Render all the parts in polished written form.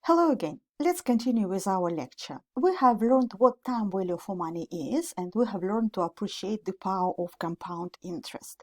Hello again. Let's continue with our lecture. We have learned what time value for money is, and we have learned to appreciate the power of compound interest.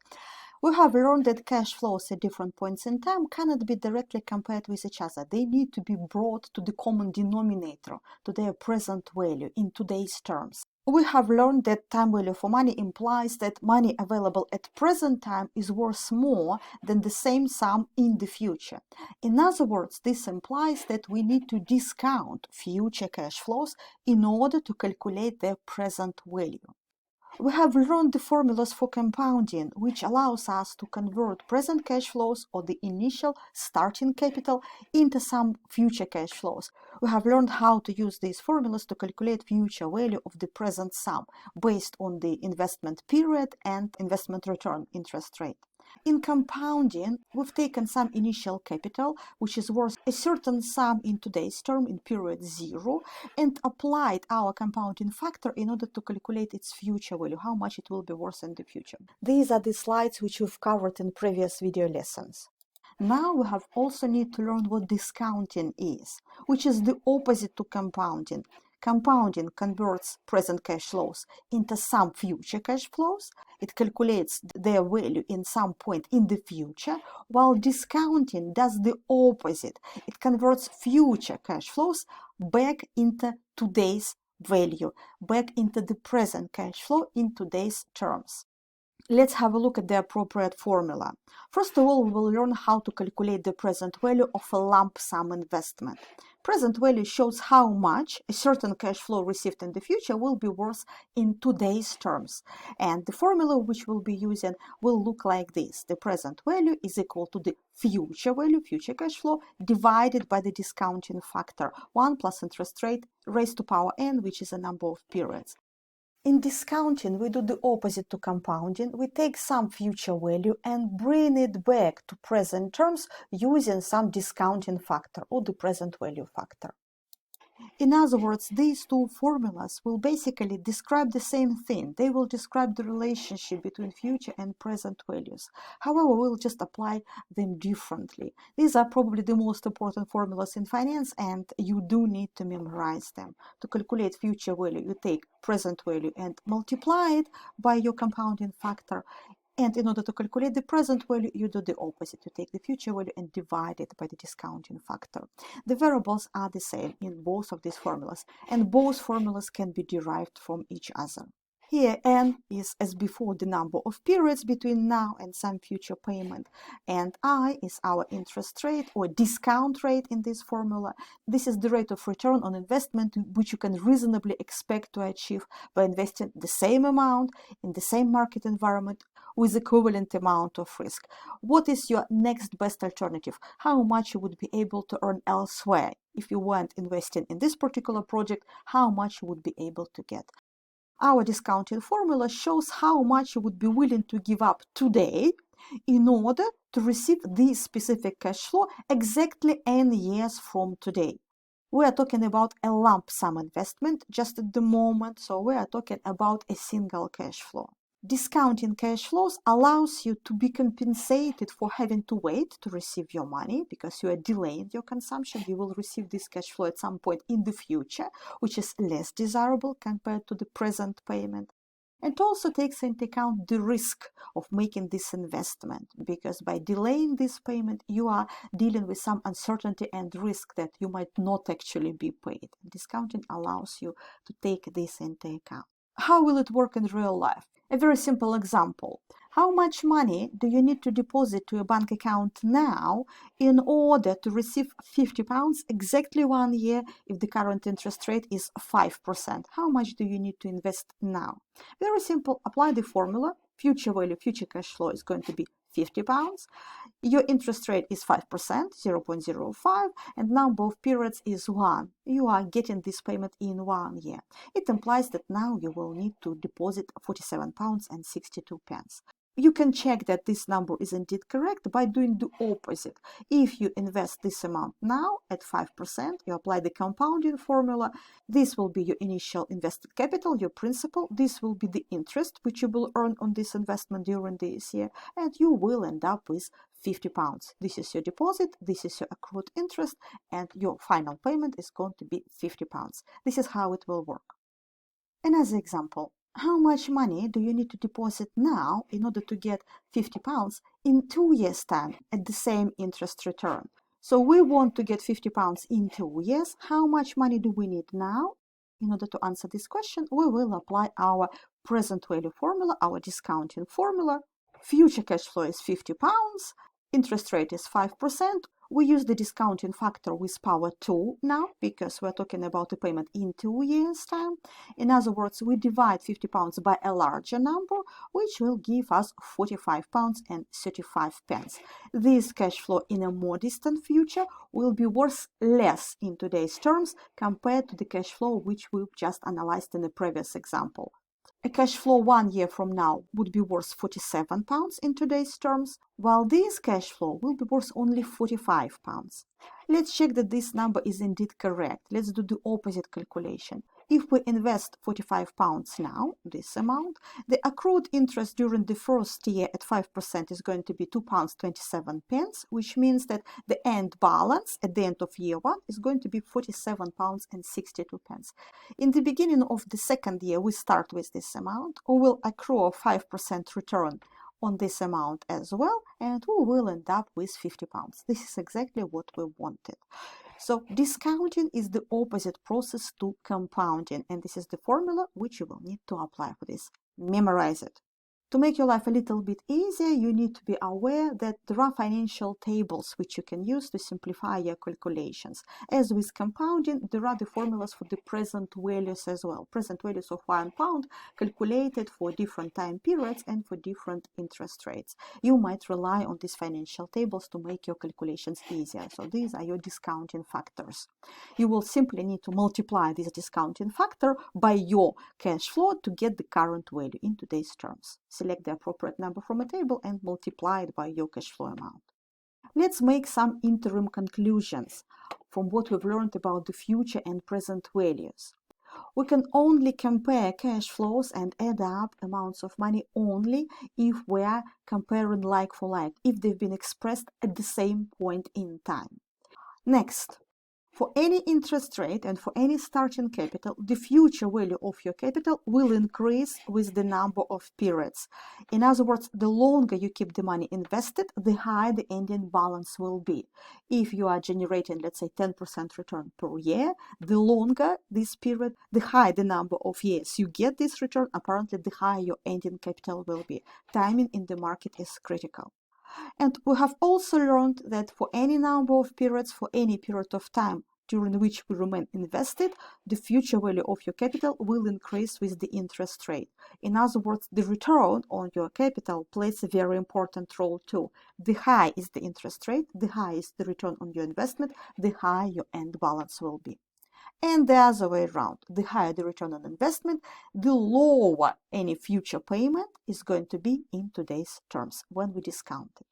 We have learned that cash flows at different points in time cannot be directly compared with each other. They need to be brought to the common denominator, to their present value in today's terms. We have learned that time value for money implies that money available at present time is worth more than the same sum in the future. In other words, this implies that we need to discount future cash flows in order to calculate their present value. We have learned the formulas for compounding, which allows us to convert present cash flows or the initial starting capital into some future cash flows. We have learned how to use these formulas to calculate future value of the present sum based on the investment period and investment return interest rate. In compounding, we've taken some initial capital, which is worth a certain sum in today's term in period 0, and applied our compounding factor in order to calculate its future value, how much it will be worth in the future. These are the slides which we've covered in previous video lessons. Now we have also need to learn what discounting is, which is the opposite to compounding. Compounding converts present cash flows into some future cash flows. It calculates their value in some point in the future, while discounting does the opposite. It converts future cash flows back into today's value, back into the present cash flow in today's terms. Let's have a look at the appropriate formula. First of all, we will learn how to calculate the present value of a lump sum investment. Present value shows how much a certain cash flow received in the future will be worth in today's terms. And the formula which we'll be using will look like this. The present value is equal to the future value, future cash flow, divided by the discounting factor, 1 plus interest rate raised to power n, which is a number of periods. In discounting, we do the opposite to compounding. We take some future value and bring it back to present terms using some discounting factor or the present value factor. In other words, these two formulas will basically describe the same thing. They will describe the relationship between future and present values. However, we'll just apply them differently. These are probably the most important formulas in finance, and you do need to memorize them. To calculate future value, you take present value and multiply it by your compounding factor. And in order to calculate the present value, you do the opposite. You take the future value and divide it by the discounting factor. The variables are the same in both of these formulas, and both formulas can be derived from each other. Here, n is, as before, the number of periods between now and some future payment, and I is our interest rate or discount rate in this formula. This is the rate of return on investment which you can reasonably expect to achieve by investing the same amount in the same market environment with equivalent amount of risk. What is your next best alternative? How much you would be able to earn elsewhere? If you weren't investing in this particular project, how much you would be able to get? Our discounting formula shows how much you would be willing to give up today in order to receive this specific cash flow exactly n years from today. We are talking about a lump sum investment just at the moment, so we are talking about a single cash flow. Discounting cash flows allows you to be compensated for having to wait to receive your money because you are delaying your consumption. You will receive this cash flow at some point in the future, which is less desirable compared to the present payment. It also takes into account the risk of making this investment, because by delaying this payment, you are dealing with some uncertainty and risk that you might not actually be paid. Discounting allows you to take this into account. How will it work in real life? A very simple example. How much money do you need to deposit to a bank account now in order to receive £50 exactly 1 year if the current interest rate is 5%? How much do you need to invest now? Very simple. Apply the formula. Future value, future cash flow is going to be £50. Your interest rate is 5%, 0.05, and number of periods is 1. You are getting this payment in 1 year. It implies that now you will need to deposit £47.62. You can check that this number is indeed correct by doing the opposite. If you invest this amount now at 5%, you apply the compounding formula. This will be your initial invested capital, your principal. This will be the interest which you will earn on this investment during this year, and you will end up with £50. This is your deposit, this is your accrued interest, and your final payment is going to be £50. This is how it will work. Another example, how much money do you need to deposit now in order to get £50 in 2 years' time at the same interest return? So we want to get £50 in 2 years. How much money do we need now? In order to answer this question, we will apply our present value formula, our discounting formula. Future cash flow is £50, interest rate is 5%. We use the discounting factor with power 2 now because we're talking about a payment in 2 years' time. In other words, we divide £50 by a larger number, which will give us £45.35. This cash flow in a more distant future will be worth less in today's terms compared to the cash flow which we've just analyzed in the previous example. A cash flow 1 year from now would be worth £47 in today's terms, while this cash flow will be worth only £45. Let's check that this number is indeed correct. Let's do the opposite calculation. If we invest £45 now, this amount, the accrued interest during the first year at 5% is going to be £2.27, which means that the end balance at the end of year 1 is going to be £47.62. In the beginning of the second year, we start with this amount. We will accrue a 5% return on this amount as well, and we will end up with £50. This is exactly what we wanted. So discounting is the opposite process to compounding, and this is the formula which you will need to apply for this. Memorize it. To make your life a little bit easier, you need to be aware that there are financial tables which you can use to simplify your calculations. As with compounding, there are the formulas for the present values as well. Present values of £1 calculated for different time periods and for different interest rates. You might rely on these financial tables to make your calculations easier. So these are your discounting factors. You will simply need to multiply this discounting factor by your cash flow to get the current value in today's terms. Select the appropriate number from a table and multiply it by your cash flow amount. Let's make some interim conclusions from what we've learned about the future and present values. We can only compare cash flows and add up amounts of money only if we are comparing like for like, if they've been expressed at the same point in time. Next, for any interest rate and for any starting capital, the future value of your capital will increase with the number of periods. In other words, the longer you keep the money invested, the higher the ending balance will be. If you are generating, let's say, 10% return per year, the longer this period, the higher the number of years you get this return, apparently the higher your ending capital will be. Timing in the market is critical. And we have also learned that for any number of periods, for any period of time during which we remain invested, the future value of your capital will increase with the interest rate. In other words, the return on your capital plays a very important role too. The higher is the interest rate, the higher is the return on your investment, the higher your end balance will be. And the other way around, the higher the return on investment, the lower any future payment is going to be in today's terms when we discount it.